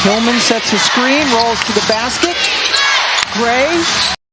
Hillman sets a screen, rolls to the basket. Gray.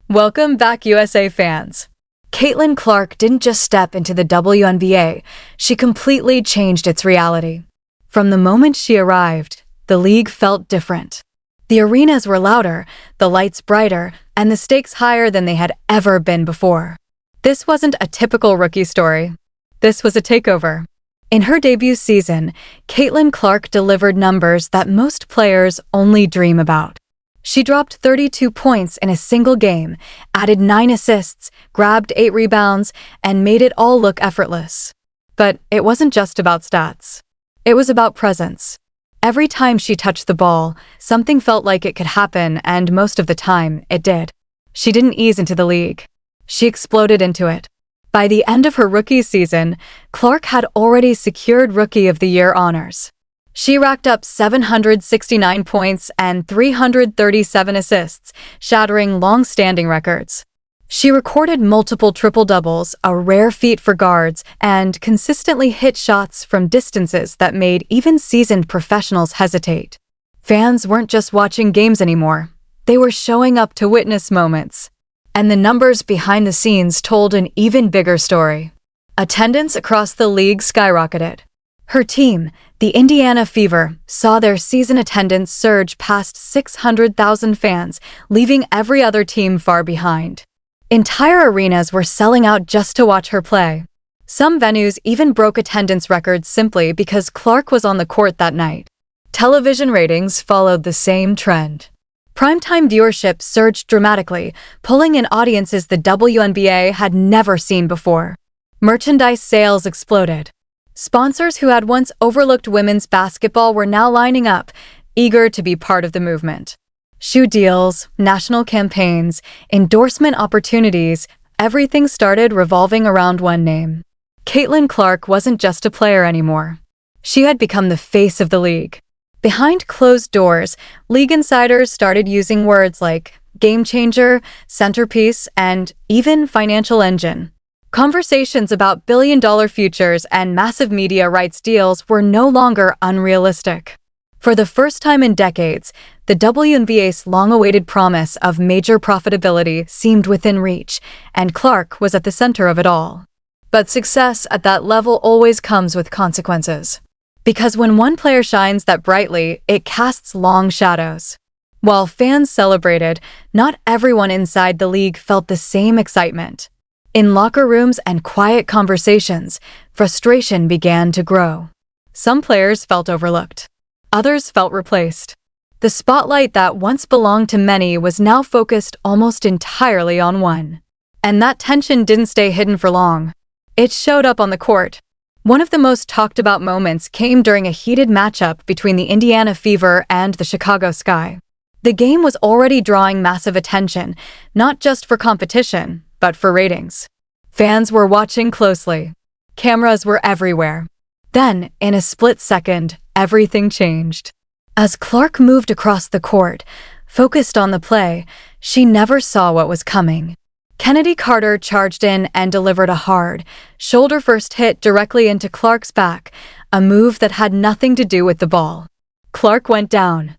Welcome back, USA fans. Caitlin Clark didn't just step into the WNBA, she completely changed its reality. From the moment she arrived, the league felt different. The arenas were louder, the lights brighter, and the stakes higher than they had ever been before. This wasn't a typical rookie story. This was a takeover. In her debut season, Caitlin Clark delivered numbers that most players only dream about. She dropped 32 points in a single game, added 9 assists, grabbed 8 rebounds, and made it all look effortless. But it wasn't just about stats. It was about presence. Every time she touched the ball, something felt like it could happen, and most of the time, it did. She didn't ease into the league. She exploded into it. By the end of her rookie season, Clark had already secured Rookie of the Year honors. She racked up 769 points and 337 assists, shattering long-standing records. She recorded multiple triple-doubles, a rare feat for guards, and consistently hit shots from distances that made even seasoned professionals hesitate. Fans weren't just watching games anymore. They were showing up to witness moments. And the numbers behind the scenes told an even bigger story. Attendance across the league skyrocketed. Her team, the Indiana Fever, saw their season attendance surge past 600,000 fans, leaving every other team far behind. Entire arenas were selling out just to watch her play. Some venues even broke attendance records simply because Clark was on the court that night. Television ratings followed the same trend. Primetime viewership surged dramatically, pulling in audiences the WNBA had never seen before. Merchandise sales exploded. Sponsors who had once overlooked women's basketball were now lining up, eager to be part of the movement. Shoe deals, national campaigns, endorsement opportunities, everything started revolving around one name. Caitlin Clark wasn't just a player anymore. She had become the face of the league. Behind closed doors, league insiders started using words like game changer, centerpiece, and even financial engine. Conversations about billion-dollar futures and massive media rights deals were no longer unrealistic. For the first time in decades, the WNBA's long-awaited promise of major profitability seemed within reach, and Clark was at the center of it all. But success at that level always comes with consequences. Because when one player shines that brightly, it casts long shadows. While fans celebrated, not everyone inside the league felt the same excitement. In locker rooms and quiet conversations, frustration began to grow. Some players felt overlooked. Others felt replaced. The spotlight that once belonged to many was now focused almost entirely on one. And that tension didn't stay hidden for long. It showed up on the court. One of the most talked about moments came during a heated matchup between the Indiana Fever and the Chicago Sky. The game was already drawing massive attention, not just for competition, but for ratings. Fans were watching closely. Cameras were everywhere. Then, in a split second, everything changed. As Clark moved across the court, focused on the play, she never saw what was coming. Kennedy Carter charged in and delivered a hard, shoulder-first hit directly into Clark's back, a move that had nothing to do with the ball. Clark went down.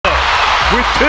With 2,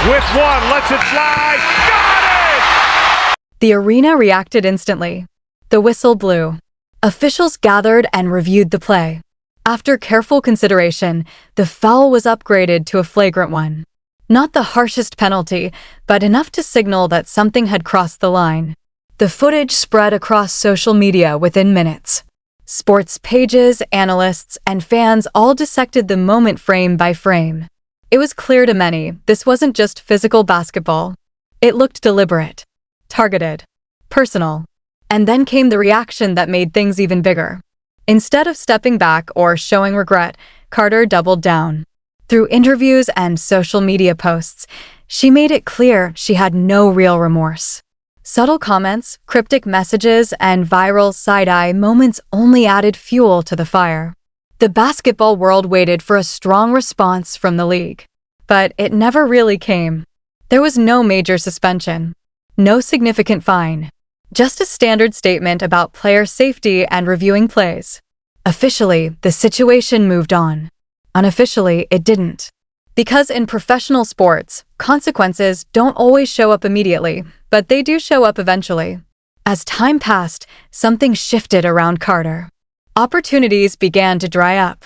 with 1, lets it fly, got it! The arena reacted instantly. The whistle blew. Officials gathered and reviewed the play. After careful consideration, the foul was upgraded to a flagrant one. Not the harshest penalty, but enough to signal that something had crossed the line. The footage spread across social media within minutes. Sports pages, analysts, and fans all dissected the moment frame by frame. It was clear to many this wasn't just physical basketball. It looked deliberate, targeted, personal. And then came the reaction that made things even bigger. Instead of stepping back or showing regret, Carter doubled down. Through interviews and social media posts, she made it clear she had no real remorse. Subtle comments, cryptic messages, and viral side-eye moments only added fuel to the fire. The basketball world waited for a strong response from the league. But it never really came. There was no major suspension. No significant fine. Just a standard statement about player safety and reviewing plays. Officially, the situation moved on. Unofficially, it didn't. Because in professional sports, consequences don't always show up immediately, but they do show up eventually. As time passed, something shifted around Carter. Opportunities began to dry up.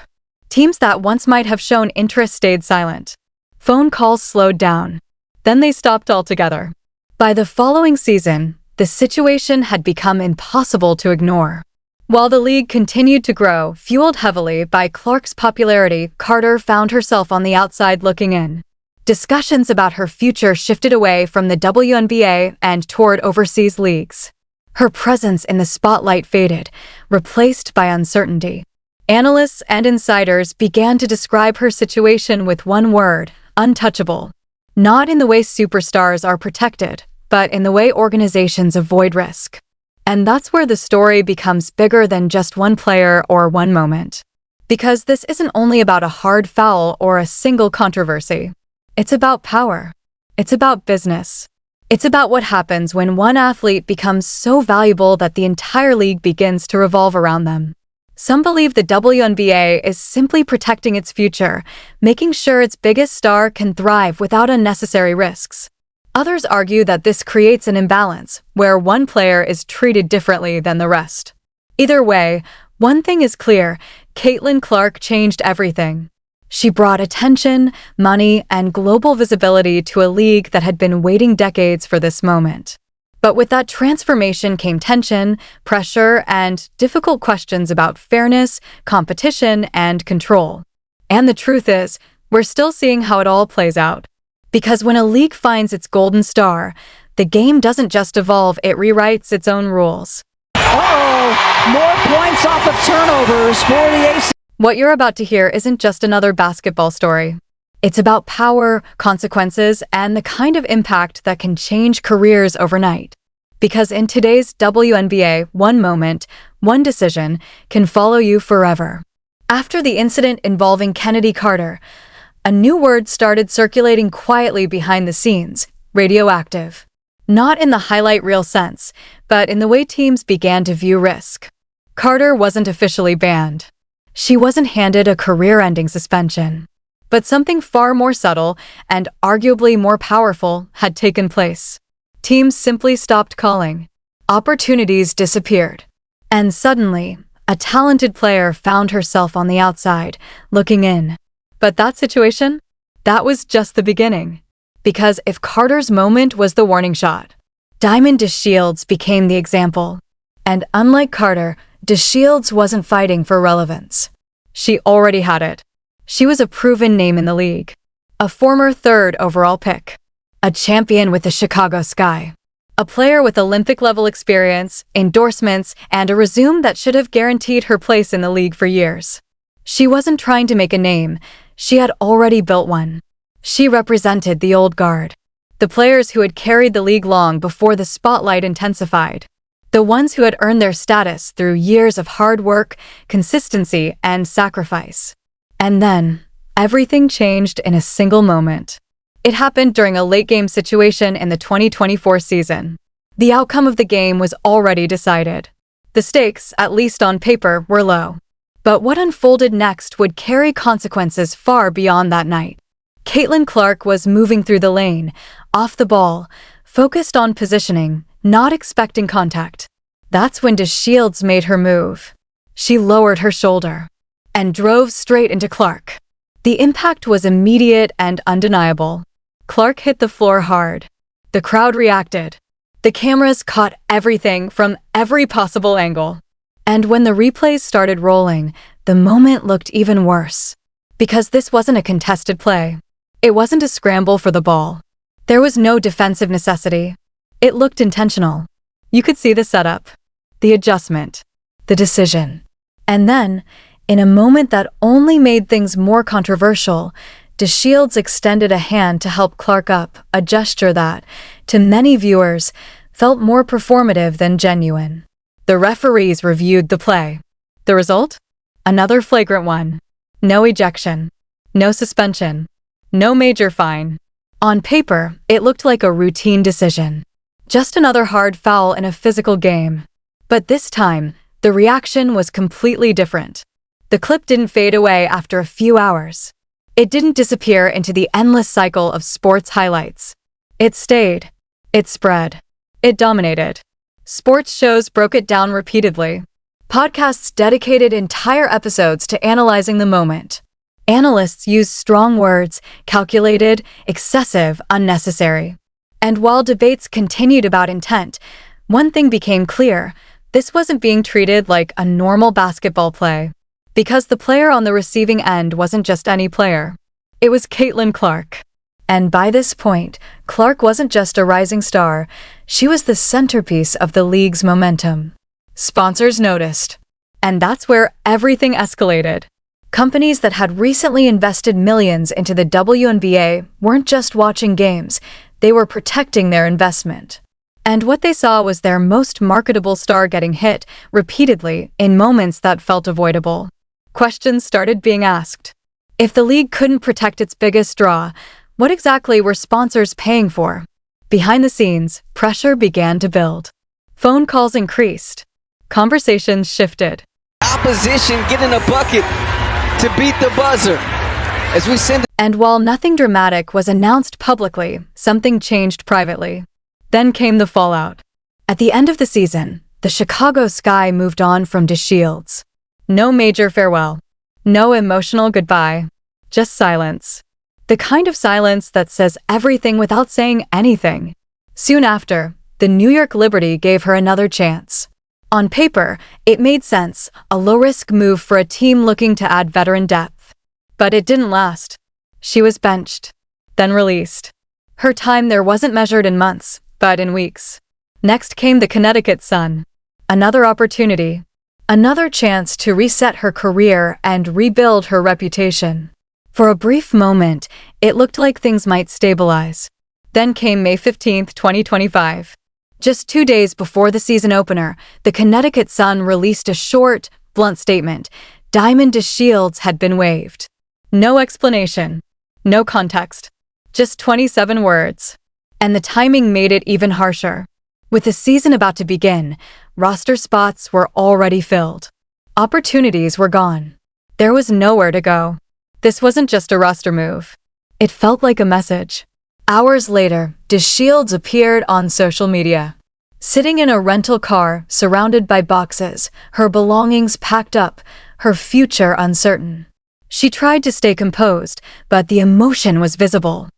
Teams that once might have shown interest stayed silent. Phone calls slowed down. Then they stopped altogether. By the following season, the situation had become impossible to ignore. While the league continued to grow, fueled heavily by Clark's popularity, Carter found herself on the outside looking in. Discussions about her future shifted away from the WNBA and toward overseas leagues. Her presence in the spotlight faded, replaced by uncertainty. Analysts and insiders began to describe her situation with one word: untouchable. Not in the way superstars are protected, but in the way organizations avoid risk. And that's where the story becomes bigger than just one player or one moment. Because this isn't only about a hard foul or a single controversy. It's about power. It's about business. It's about what happens when one athlete becomes so valuable that the entire league begins to revolve around them. Some believe the WNBA is simply protecting its future, making sure its biggest star can thrive without unnecessary risks. Others argue that this creates an imbalance, where one player is treated differently than the rest. Either way, one thing is clear: Caitlin Clark changed everything. She brought attention, money, and global visibility to a league that had been waiting decades for this moment. But with that transformation came tension, pressure, and difficult questions about fairness, competition, and control. And the truth is, we're still seeing how it all plays out. Because when a league finds its golden star, the game doesn't just evolve, it rewrites its own rules. More points off of turnovers for the AC. What you're about to hear isn't just another basketball story. It's about power, consequences, and the kind of impact that can change careers overnight. Because in today's WNBA, one moment, one decision can follow you forever. After the incident involving Kennedy Carter, a new word started circulating quietly behind the scenes: radioactive. Not in the highlight reel sense, but in the way teams began to view risk. Carter wasn't officially banned. She wasn't handed a career-ending suspension. But something far more subtle and arguably more powerful had taken place. Teams simply stopped calling. Opportunities disappeared. And suddenly, a talented player found herself on the outside, looking in. But that situation? That was just the beginning. Because if Carter's moment was the warning shot, Diamond DeShields became the example. And unlike Carter, DeShields wasn't fighting for relevance. She already had it. She was a proven name in the league. A former third overall pick. A champion with the Chicago Sky. A player with Olympic-level experience, endorsements, and a resume that should have guaranteed her place in the league for years. She wasn't trying to make a name. She had already built one. She represented the old guard. The players who had carried the league long before the spotlight intensified. The ones who had earned their status through years of hard work, consistency, and sacrifice. And then, everything changed in a single moment. It happened during a late-game situation in the 2024 season. The outcome of the game was already decided. The stakes, at least on paper, were low. But what unfolded next would carry consequences far beyond that night. Caitlin Clark was moving through the lane, off the ball, focused on positioning, not expecting contact. That's when DeShields made her move. She lowered her shoulder and drove straight into Clark. The impact was immediate and undeniable. Clark hit the floor hard. The crowd reacted. The cameras caught everything from every possible angle. And when the replays started rolling, the moment looked even worse. Because this wasn't a contested play. It wasn't a scramble for the ball. There was no defensive necessity. It looked intentional. You could see the setup, the adjustment, the decision. And then, in a moment that only made things more controversial, DeShields extended a hand to help Clark up, a gesture that, to many viewers, felt more performative than genuine. The referees reviewed the play. The result? Another flagrant one. No ejection. No suspension. No major fine. On paper, it looked like a routine decision. Just another hard foul in a physical game. But this time, the reaction was completely different. The The clip didn't fade away after a few hours. It didn't disappear into the endless cycle of sports highlights. It stayed. It spread. It dominated. Sports shows broke it down repeatedly. Podcasts dedicated entire episodes to analyzing the moment. Analysts used strong words, calculated, excessive, unnecessary. And while debates continued about intent, one thing became clear: this wasn't being treated like a normal basketball play. Because the player on the receiving end wasn't just any player. It was Caitlin Clark. And by this point, Clark wasn't just a rising star, she was the centerpiece of the league's momentum. Sponsors noticed. And that's where everything escalated. Companies that had recently invested millions into the WNBA weren't just watching games, they were protecting their investment. And what they saw was their most marketable star getting hit repeatedly in moments that felt avoidable. Questions started being asked. If the league couldn't protect its biggest draw, what exactly were sponsors paying for? Behind the scenes, pressure began to build. Phone calls increased. Conversations shifted. Opposition getting a bucket to beat the buzzer. As we send. And while nothing dramatic was announced publicly, something changed privately. Then came the fallout. At the end of the season, the Chicago Sky moved on from DeShields. No major farewell. No emotional goodbye. Just silence. The kind of silence that says everything without saying anything. Soon after, the New York Liberty gave her another chance. On paper, it made sense, a low-risk move for a team looking to add veteran depth. But it didn't last. She was benched, then released. Her time there wasn't measured in months, but in weeks. Next came the Connecticut Sun. Another opportunity. Another chance to reset her career and rebuild her reputation. For a brief moment, it looked like things might stabilize. Then came May 15, 2025. Just 2 days before the season opener, the Connecticut Sun released a short, blunt statement. Diamond DeShields had been waived. No explanation. No context. Just 27 words. And the timing made it even harsher. With the season about to begin, roster spots were already filled. Opportunities were gone. There was nowhere to go. This wasn't just a roster move. It felt like a message. Hours later, DeShields appeared on social media. Sitting in a rental car, surrounded by boxes, her belongings packed up, her future uncertain. She tried to stay composed, but the emotion was visible.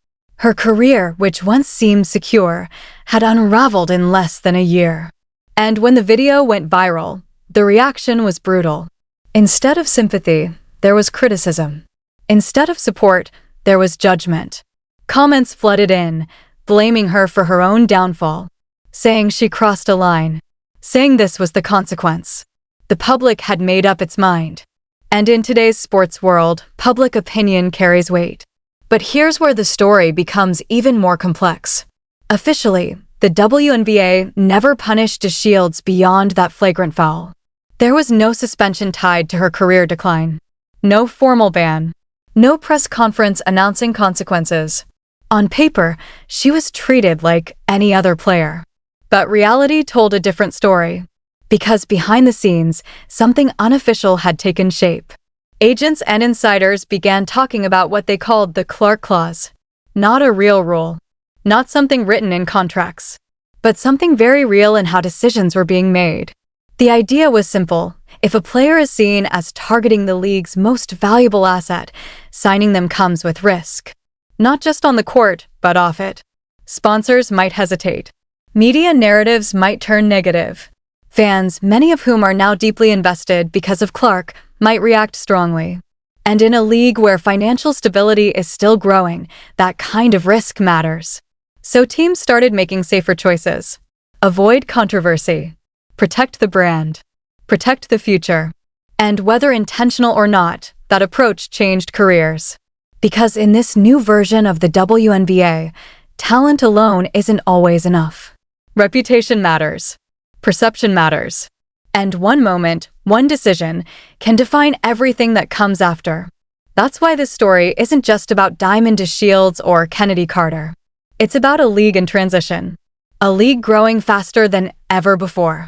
Her career, which once seemed secure, had unraveled in less than a year. And when the video went viral, the reaction was brutal. Instead of sympathy, there was criticism. Instead of support, there was judgment. Comments flooded in, blaming her for her own downfall, saying she crossed a line, saying this was the consequence. The public had made up its mind. And in today's sports world, public opinion carries weight. But here's where the story becomes even more complex. Officially, the WNBA never punished DeShields beyond that flagrant foul. There was no suspension tied to her career decline. No formal ban. No press conference announcing consequences. On paper, she was treated like any other player. But reality told a different story. Because behind the scenes, something unofficial had taken shape. Agents and insiders began talking about what they called the Clark Clause. Not a real rule. Not something written in contracts. But something very real in how decisions were being made. The idea was simple. If a player is seen as targeting the league's most valuable asset, signing them comes with risk. Not just on the court, but off it. Sponsors might hesitate. Media narratives might turn negative. Fans, many of whom are now deeply invested because of Clark, might react strongly. And in a league where financial stability is still growing, that kind of risk matters. So teams started making safer choices. Avoid controversy. Protect the brand. Protect the future. And whether intentional or not, that approach changed careers. Because in this new version of the WNBA, talent alone isn't always enough. Reputation matters. Perception matters. And one moment, one decision, can define everything that comes after. That's why this story isn't just about Diamond DeShields or Kennedy Carter. It's about a league in transition. A league growing faster than ever before.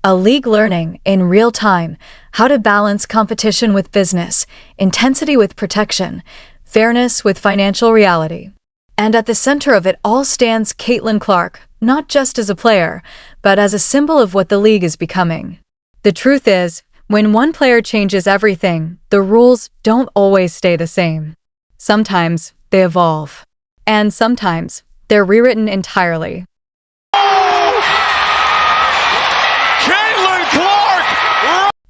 A league learning, in real time, how to balance competition with business, intensity with protection, fairness with financial reality. And at the center of it all stands Caitlin Clark, not just as a player, but as a symbol of what the league is becoming. The truth is, when one player changes everything, the rules don't always stay the same. Sometimes they evolve. And sometimes they're rewritten entirely. Caitlin Clark!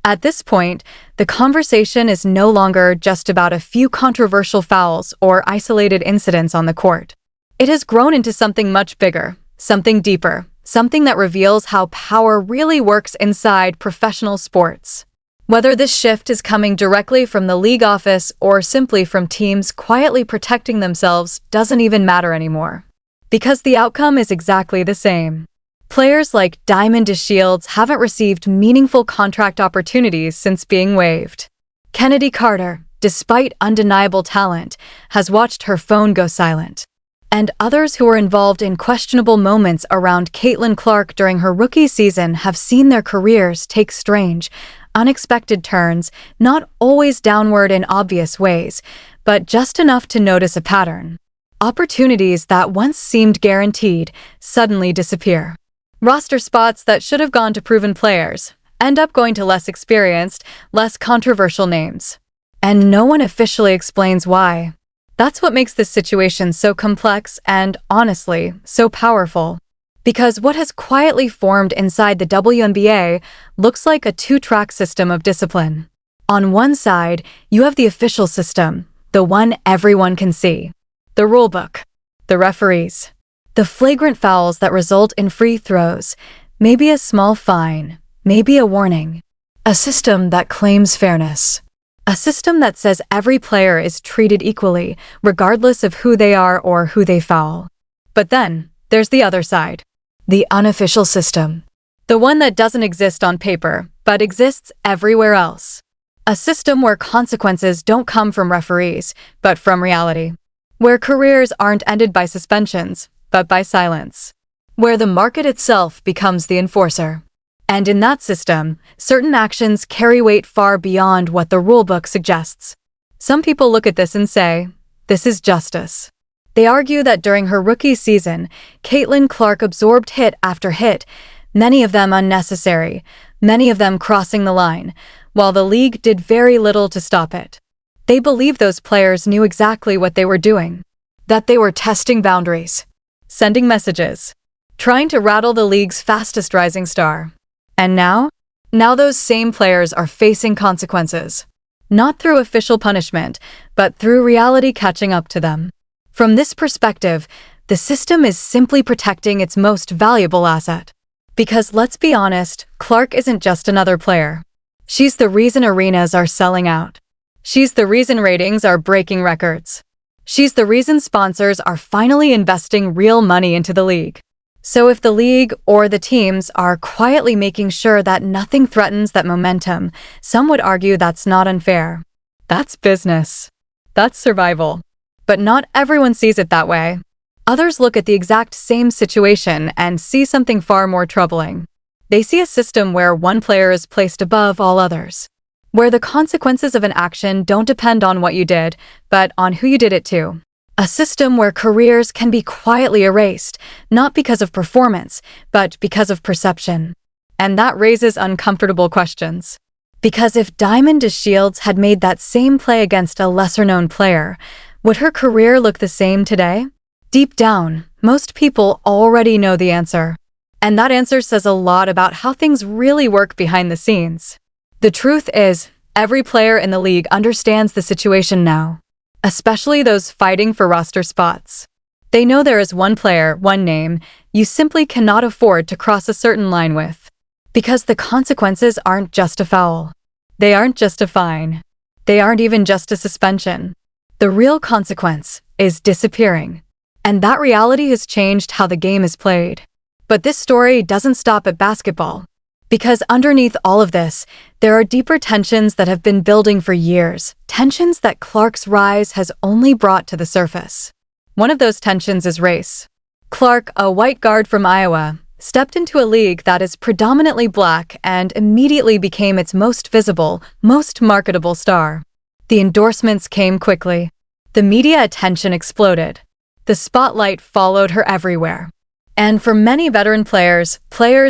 At this point, the conversation is no longer just about a few controversial fouls or isolated incidents on the court. It has grown into something much bigger, something deeper, something that reveals how power really works inside professional sports. Whether this shift is coming directly from the league office or simply from teams quietly protecting themselves doesn't even matter anymore. Because the outcome is exactly the same. Players like Diamond DeShields haven't received meaningful contract opportunities since being waived. Kennedy Carter, despite undeniable talent, has watched her phone go silent. And others who were involved in questionable moments around Caitlin Clark during her rookie season have seen their careers take strange, unexpected turns, not always downward in obvious ways, but just enough to notice a pattern. Opportunities that once seemed guaranteed suddenly disappear. Roster spots that should have gone to proven players end up going to less experienced, less controversial names. And no one officially explains why. That's what makes this situation so complex and, honestly, so powerful. Because what has quietly formed inside the WNBA looks like a two-track system of discipline. On one side, you have the official system, the one everyone can see. The rulebook, the referees, the flagrant fouls that result in free throws, maybe a small fine, maybe a warning. A system that claims fairness. A system that says every player is treated equally, regardless of who they are or who they foul. But then, there's the other side. The unofficial system. The one that doesn't exist on paper, but exists everywhere else. A system where consequences don't come from referees, but from reality. Where careers aren't ended by suspensions, but by silence. Where the market itself becomes the enforcer. And in that system, certain actions carry weight far beyond what the rulebook suggests. Some people look at this and say, this is justice. They argue that during her rookie season, Caitlin Clark absorbed hit after hit, many of them unnecessary, many of them crossing the line, while the league did very little to stop it. They believe those players knew exactly what they were doing, that they were testing boundaries, sending messages, trying to rattle the league's fastest rising star. And now those same players are facing consequences, not through official punishment, but through reality catching up to them. From this perspective, the system is simply protecting its most valuable asset. Because let's be honest, Clark isn't just another player. She's the reason arenas are selling out. She's the reason ratings are breaking records. She's the reason sponsors are finally investing real money into the league. So if the league or the teams are quietly making sure that nothing threatens that momentum, some would argue that's not unfair. That's business. That's survival. But not everyone sees it that way. Others look at the exact same situation and see something far more troubling. They see a system where one player is placed above all others, where the consequences of an action don't depend on what you did, but on who you did it to. A system where careers can be quietly erased, not because of performance, but because of perception. And that raises uncomfortable questions. Because if Diamond DeShields had made that same play against a lesser-known player, would her career look the same today? Deep down, most people already know the answer. And that answer says a lot about how things really work behind the scenes. The truth is, every player in the league understands the situation now, especially those fighting for roster spots. They know there is one player, one name, you simply cannot afford to cross a certain line with. Because the consequences aren't just a foul. They aren't just a fine. They aren't even just a suspension. The real consequence is disappearing. And that reality has changed how the game is played. But this story doesn't stop at basketball. Because underneath all of this, there are deeper tensions that have been building for years, tensions that Clark's rise has only brought to the surface. One of those tensions is race. Clark, a white guard from Iowa, stepped into a league that is predominantly black and immediately became its most visible, most marketable star. The endorsements came quickly. The media attention exploded. The spotlight followed her everywhere. And for many veteran players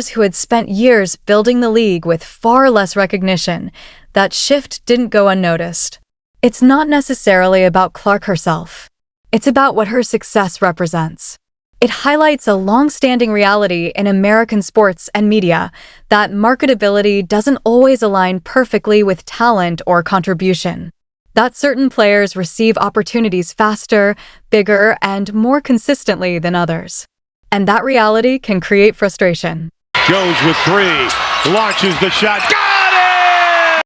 who had spent years building the league with far less recognition, that shift didn't go unnoticed. It's not necessarily about Clark herself. It's about what her success represents. It highlights a long-standing reality in American sports and media that marketability doesn't always align perfectly with talent or contribution. That certain players receive opportunities faster, bigger, and more consistently than others. And that reality can create frustration. Jones with three, launches the shot, got it!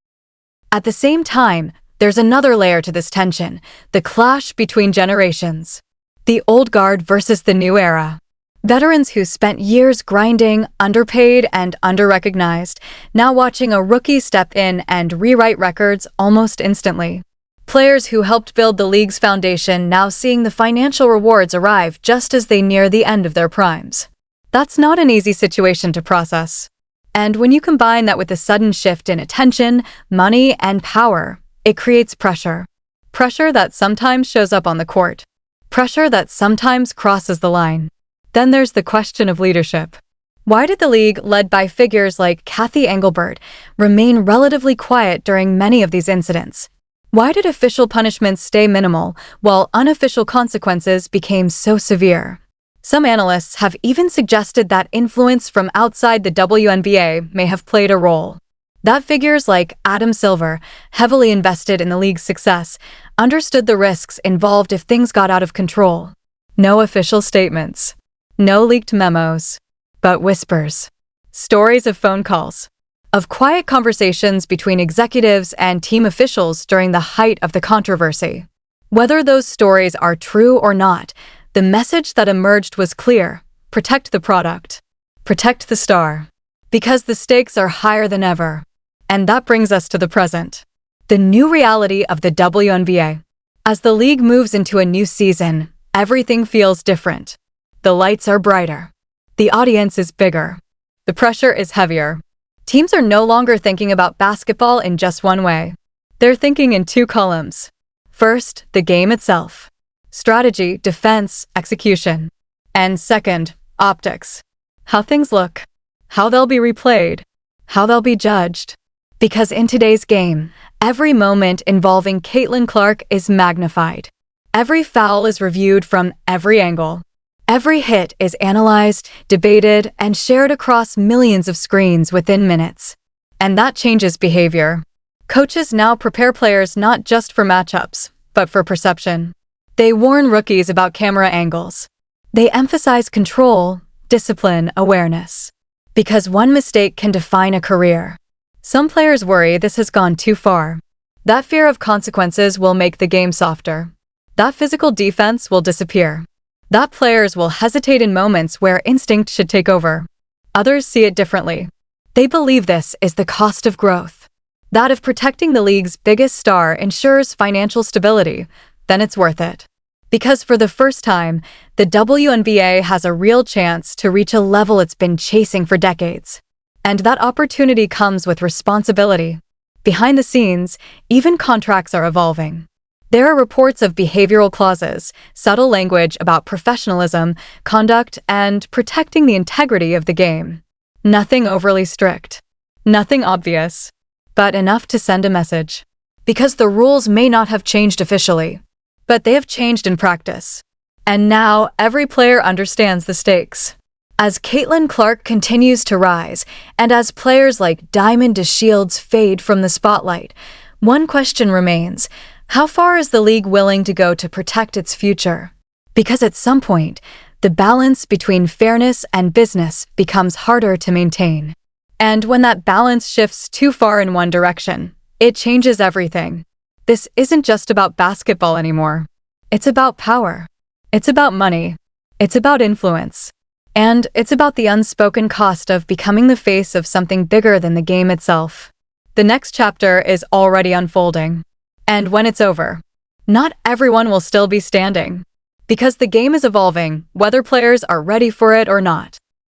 At the same time, there's another layer to this tension, the clash between generations. The old guard versus the new era. Veterans who spent years grinding, underpaid, and underrecognized, now watching a rookie step in and rewrite records almost instantly. Players who helped build the league's foundation now seeing the financial rewards arrive just as they near the end of their primes. That's not an easy situation to process. And when you combine that with a sudden shift in attention, money, and power, it creates pressure. Pressure that sometimes shows up on the court. Pressure that sometimes crosses the line. Then there's the question of leadership. Why did the league, led by figures like Kathy Engelbert, remain relatively quiet during many of these incidents? Why did official punishments stay minimal, while unofficial consequences became so severe? Some analysts have even suggested that influence from outside the WNBA may have played a role. That figures like Adam Silver, heavily invested in the league's success, understood the risks involved if things got out of control. No official statements. No leaked memos. But whispers. Stories of phone calls. Of quiet conversations between executives and team officials during the height of the controversy. Whether those stories are true or not, the message that emerged was clear: protect the product. Protect the star. Because the stakes are higher than ever. And that brings us to the present. The new reality of the WNBA. As the league moves into a new season, everything feels different. The lights are brighter. The audience is bigger. The pressure is heavier. Teams are no longer thinking about basketball in just one way. They're thinking in two columns. First, the game itself. Strategy, defense, execution. And second, optics. How things look. How they'll be replayed. How they'll be judged. Because in today's game, every moment involving Caitlin Clark is magnified. Every foul is reviewed from every angle. Every hit is analyzed, debated, and shared across millions of screens within minutes. And that changes behavior. Coaches now prepare players not just for matchups, but for perception. They warn rookies about camera angles. They emphasize control, discipline, awareness. Because one mistake can define a career. Some players worry this has gone too far. That fear of consequences will make the game softer. That physical defense will disappear. That players will hesitate in moments where instinct should take over. Others see it differently. They believe this is the cost of growth. That if protecting the league's biggest star ensures financial stability, then it's worth it. Because for the first time, the WNBA has a real chance to reach a level it's been chasing for decades. And that opportunity comes with responsibility. Behind the scenes, even contracts are evolving. There are reports of behavioral clauses, subtle language about professionalism, conduct, and protecting the integrity of the game. Nothing overly strict. Nothing obvious. But enough to send a message. Because the rules may not have changed officially, but they have changed in practice. And now every player understands the stakes. As Caitlin Clark continues to rise, and as players like Diamond DeShields fade from the spotlight, one question remains: how far is the league willing to go to protect its future? Because at some point, the balance between fairness and business becomes harder to maintain. And when that balance shifts too far in one direction, it changes everything. This isn't just about basketball anymore. It's about power. It's about money. It's about influence. And it's about the unspoken cost of becoming the face of something bigger than the game itself. The next chapter is already unfolding. And when it's over, not everyone will still be standing. Because the game is evolving, whether players are ready for it or not.